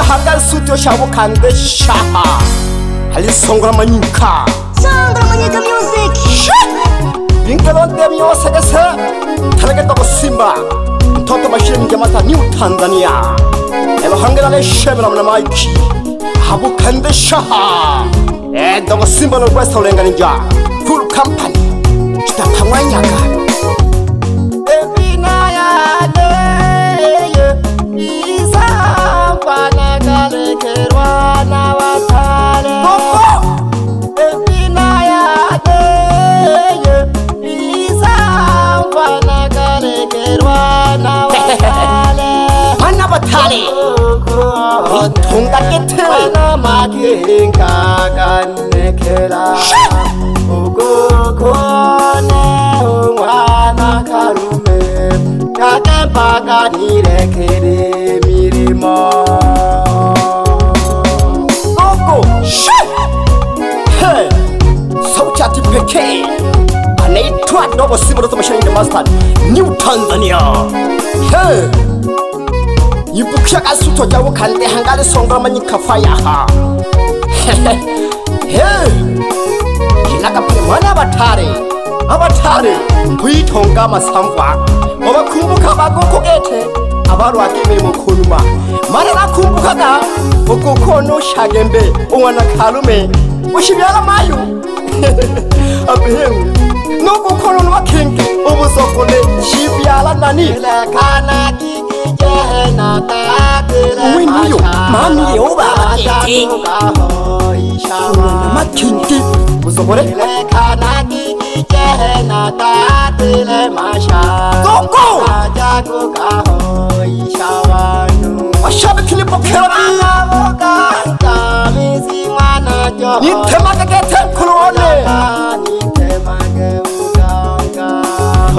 hangal studio shabu kande shaha hali songora manyika music ingalon demyo segese thalage to simba mtoto bashir mjamata New Tanzania elo hangala shebra na maiki habu kande shaha ndo simba no kwesa ulenga ninja full company kitapangwanyaka mana batale itunga kete mana makinga kanekela ugokone umwana karume kakempaka nirekere mirimo oko hey sauti pekee anaitwa Dogo Simba to mashine master New Tanzania hey yipukisha kasuto jawo kande hangale songora manyika fire ha hey kinaka pale mwana abatare kuitonga masamva obakumbuka bagoko gete abaru akemere mukunuma mara nakumbukaga okokono shagembe umwana karume ushibyala mayu abehu noko kono nwakingi ubuzokole shibyala nani kana kikijehena tatele winiyo mami yoba kiti makingi uzokole kana kikijehena tatele masha koko ajako kaho ishawanu washabe kilipo kerabi kamisi mwana jo nitemaka gete kulone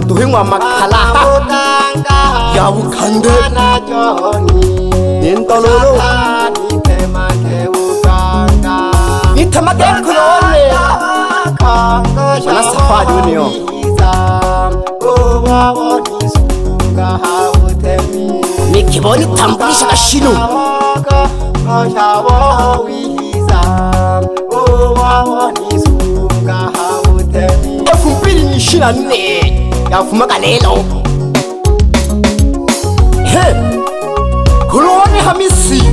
Tuhinwa makala yawu kande nintololo nitemake kulone mana safari uniyo nikiboni tambulisha kashinu F2 nishina ne yafumaka lelo he kulone hamisi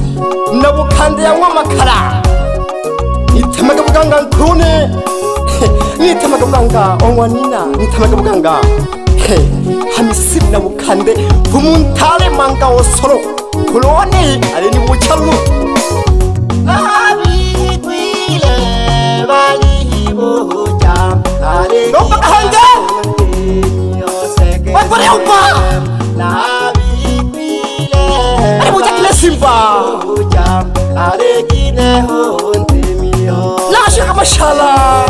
nabukande ya makara nitemaka buganga nkune nitemaka buganga onwanina nitemaka buganga he hamisi nabukande bumuntale manga osoro kulone ale ni buchalu nabi kwile bali boja ale no bahanga Wapare upa nabi kwile ale buja kile simba boja ale kine hontemio la shaka mashallah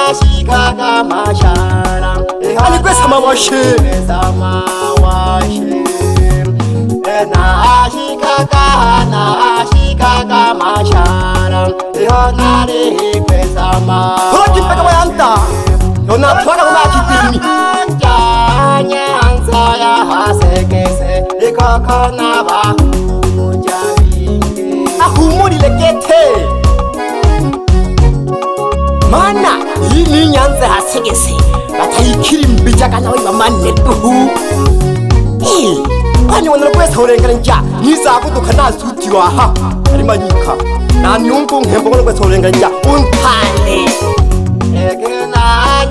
Ashikaga mashara ali kwesa mawashe na ashikaga mashara yonare kwesa ma hoji mpaka wayanta yona twaka kuna kitimi nyanza ya hasekese ikakana bahu mujabinge ahumuri lekete mana yini nyanza hasegese batayikiri mbijaka nawe bamane duhu kwani wona kwesa urengana nja nizabuduka nasutiwa ha ari manyika na nyungu nkembo wona kwesa urengana nja untale egena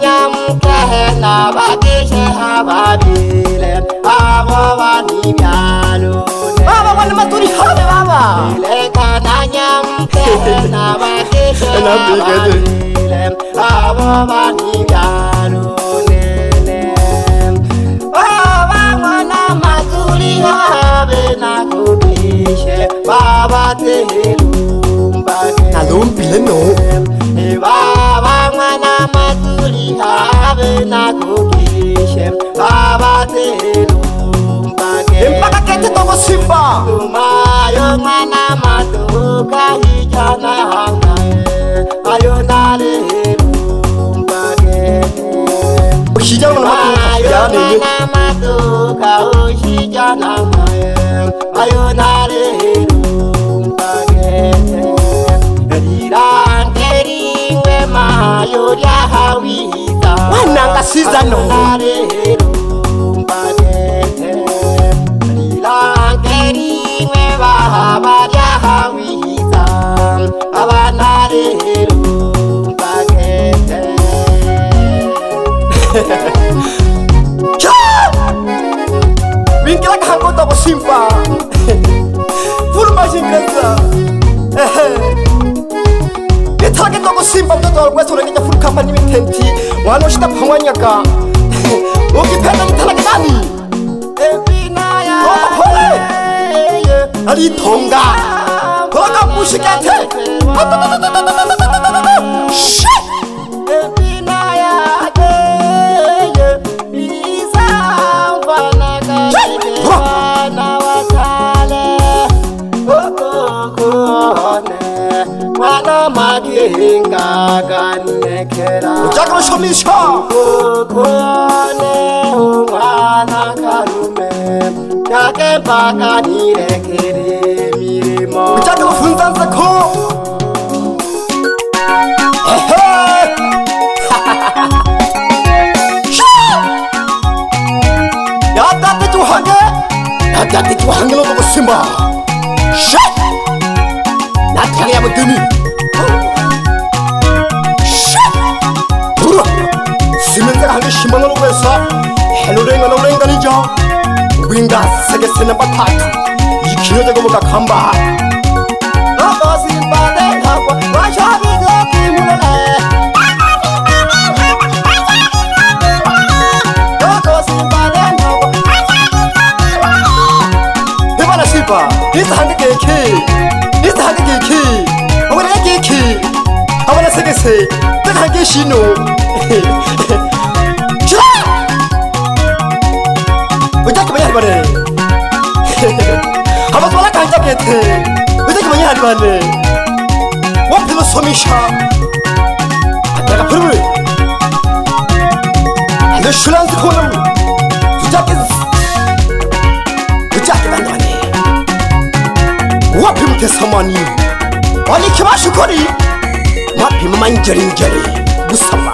nyamke na bageshe hababile abo bani byalo baba wala maturi habe baba lekana nyamke na bageshe hababile abo bani byalo nene baba mwana maturi habe na kubishe baba telumba nalumbile no baba mwana maturi habe na kubishe baba telumba mpaka kete Dogo Simba tumayo mwana matuka hijana hangae ayo nale lumbage ushijana na matuka yani Maduka ushijana maye ayonare rumbage Rirangeringwe mayo ya hawita wananga sizano rumbage Rirangeringwe bahaba ya hawita abanare rumbage Winkela kango togo simba Furu majingreza Itake togo simba mtoto kweso rekita furu company mitenti Wano shita pangwanyaga Ukipenda nitalake nani Togo pole Ali tonga Toga mushikete Shit Wana makinga kanekera Ujagro shomisha Kone wana karume Yake mpaka nirekere mirimo Ujagro funzanza ko Yadate juhange lo togo simba Shit Natanga ya mutini Shit Tura Simenza hange shimanga lo kwesa Hello renga nija Winga sege sena batatu Yikino jago muka kamba Noko simba de hako Washabi goki mulele Noko simba de hako Hibana simba Nisa hange keke Nisa hange keke Wana keke Hawana sege se Taka hange shino Ujaki manya haribane Haba zwala kanja kete Ujaki manya haribane Wapilo somisha Ataka purwe Ando shulanzi konam Ujaki bandwane Wapi mte samani Wali kima shukori Wapi mama njeri Busama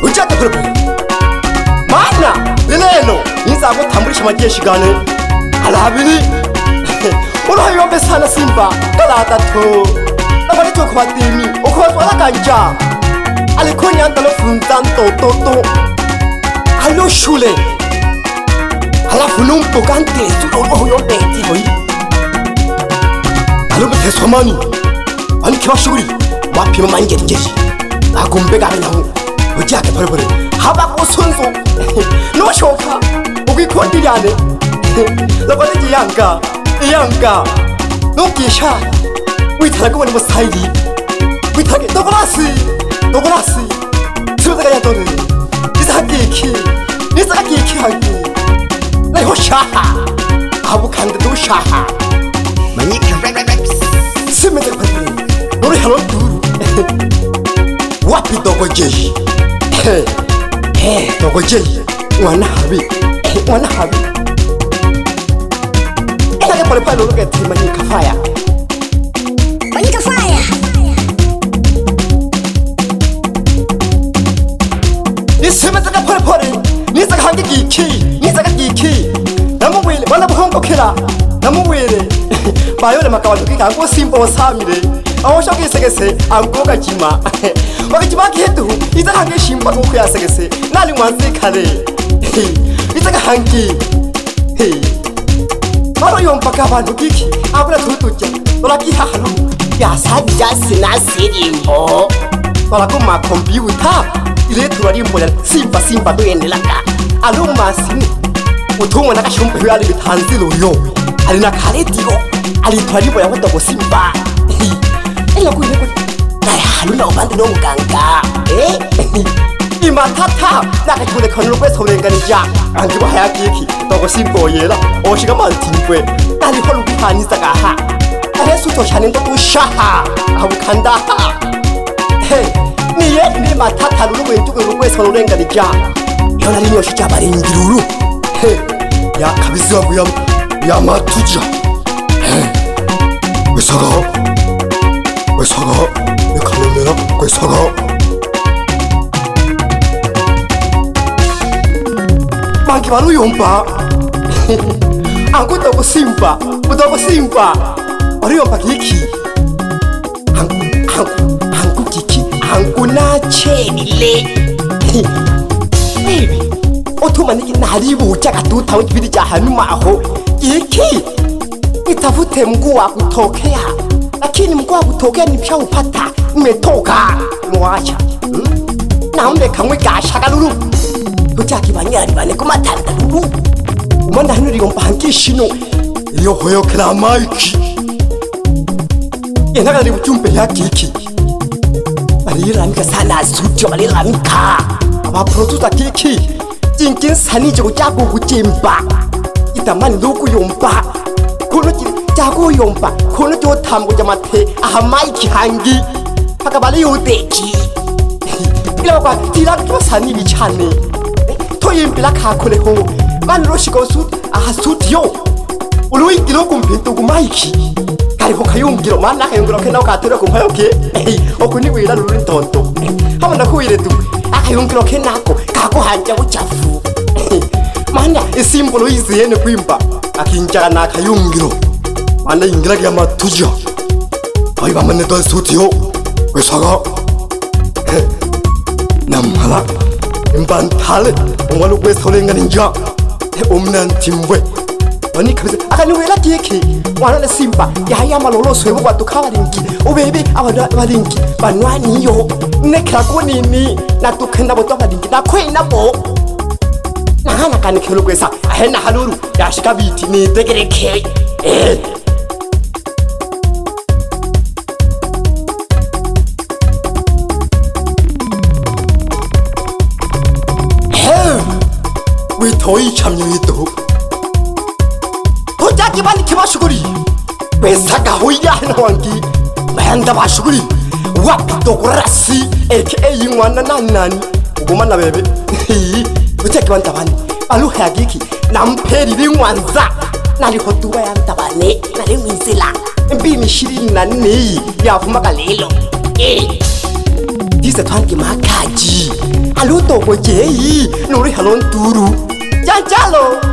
Ujaki purwe Mana Neno Niza ako tamburisha majeshi gane Halabini Uno yombe sana simba Kalata to Nabali toko matimi Okwa wala kanja Alikonya ndalo funzanto toto Alo shule Halafu numpo kante Uno yombe iti hoi Alo mte somani Wani kiwa shuguri Wapi mama njeri Agumbega binamu Ujake pore Haba kusunzo No shoka Ugikondi yane Labani Yanga Nukisha Witarago wani musaidi Witage Dogolasi Suzaga ya dore Nizaki iki hagi Leho shaha Abu kande do shaha Manyika Simete pari Nuri halo duru Wapi dogo jeshi Dogo jeshi Wana habi Eka pale pale look at Manyika fire Nisemeta pale Niza hangi giki Namuwele Wala buhongo kera Namuwele Bayole makabantu kika Ango simba wasamire Aho shoki segese Ango gajima Wakajima kihetu Iza hangi shimba kuku ya segese Nali mwanzi kare Iza hangi Maro yompaka abantu kiki Abula tutuja Olaki hahalu Yasabija sinasirimbo Olakuma kombiuta Ile turarimbola simba duyendelaka Alumasi Utumwa nakashumpe huyo ali bitanzilo yo Alina kaletio Ali turarimbola wadogo simba Ila kuile haluna ubandi no muganga Imatata nakakibone kanuro kwese urenganija Angibo hayakiki dogo simba yera Oshiga mantinkwe Dali holu bihaniza gaha Aresu toshane ndo ushaha Abukandaha Niye ni matata lulu wentuke lukwesa urenganija yona linyoshi jabari ngiruru ya kabisa buya ya matuja wesaga ekalomera kwesaga bangi balu yompa angu dogo simpa balu yompa kiki angu kiki angu na chenile baby otuma niki naribu chaka tuta wikibidi jahanuma aho iki itafute mguu wa kutokea lakini mguu wa kutokea nimeshaupata nimetoka mwacha naombe kamwe gashaka lulu tujaki banyari bane kumatanda lulu umanda hano rigomba hankishino iyo hoyo kila maiki yenaga ni butumbe yakiki baliramika sana studio baliramika aba producer kiki jinkin sanije kujago kujimba itamani ndugu yomba kono jago yomba kono jo tambo jamate aha maiki hangi pakabali yodeki bila kwa tira kwa sani bichane to yimbila kakole ho manro shiko su aha studio ului kilo kumpinto ku maiki kari ho kayungiro mana kayungiro kena ukatore ku mpayoke okuni wira lulu ntonto hamana kuire tu akayungiro kenako kako hanja uchafu mana isimbolo iziyene kwimba akinjana nakayungiro mana ingira kya matuja ayi bamane to studio wesaga namala imbantale umwalo kwesolenga ninja umnantimbwe bani kabisa akaniwela kiki wana ne simba yaya malolo swebo kwatukabalingi ubebe abalingi banwani yo nekra konini natukenda boto balingi nakwena bo nahana kanikelo kwesa ahena haluru yashika biti ni tegereke witoi chamyoito tojaki bani kibashuguri besaga hoya hano wangi bayanda bashuguri wapitogurasi aka yingwana nani ugumana bebe tojaki banta bani aluha giki namperi bingwanza nali hotuwa yanta bane nali mwizila mbi mishirini nani yavuma kalelo dise twangi makaji aluto gojeyi nuri halon turu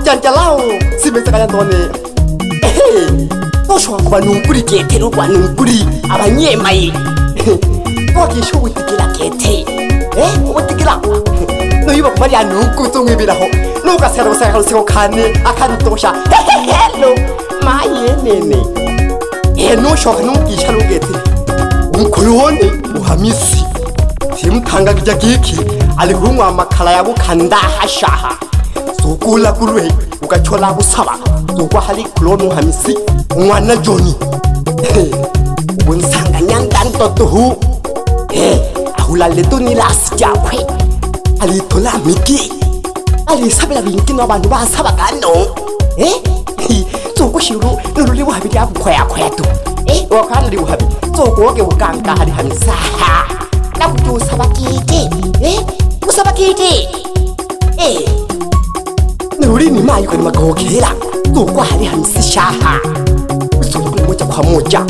janjalao simesaka yandone oshwa kuba nukuri kete rwa nukuri abanyemaye wakisho witikira kete witikira no yiba kumari anuku tungibiraho nuka sera basaka rusiko kane akantosha hello maye nene no shwa nukisha rugete unkolone uhamisi timtanga kijya kiki alihumwa amakala yabukanda hashaha sukula kulwe ukachola busaba sokwa hali klono hamisi mwana Johnny ubunsanga nyandan totuhu ahula letoni lasjakwe ali tola miki ali sabela binki no bantu basaba kano sokushiru nuruli wahabiri abukwaya tu wakana li wahabi sokoke bukanka hali hamisa nakutusaba kiti usaba kiti nuruli ni mayi kwa magokera sokwa hali hamisa shaha bisukule moja kwa moja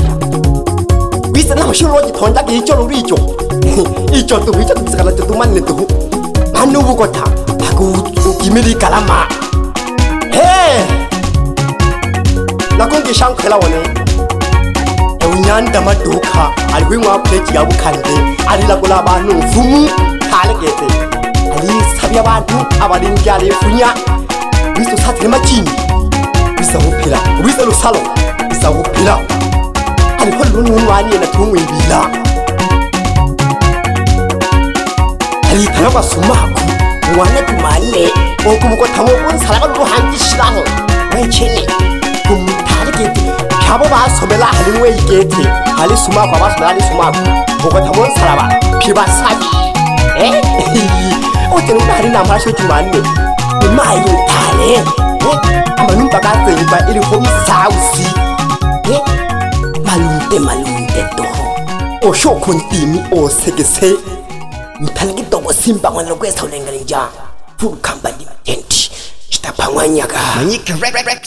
bisa na mashiro gitonda gicho ruricho icho tu bicho bisakala tu manne tu manu bukota aku ukimiri kalama nakonge shankela wone unyanda maduka alihimwa plate ya bukande alilagula abantu mfumu kalegete ali sabi abantu abaringi alifunya biso satire machini bisa upila bisa lusalo bisa upila aliho lunwani na tumwibila ali taraba sumaku mwana tumane okumuko tamo bonsala ruhangishiraho wechene kumtarigete kabo basomela halimwe igete hali sumaku abasomela ali sumaku boko tamo nsaraba pibasabi ote nubari namarasho tumane imayi tale amanumba gazeba iri homi sausi malunde toho oshoko ntimi osegese mtalagi dogo simba mwana kwesa ulengarinja full company tent. Stapangwanyaga. Manyika Rex.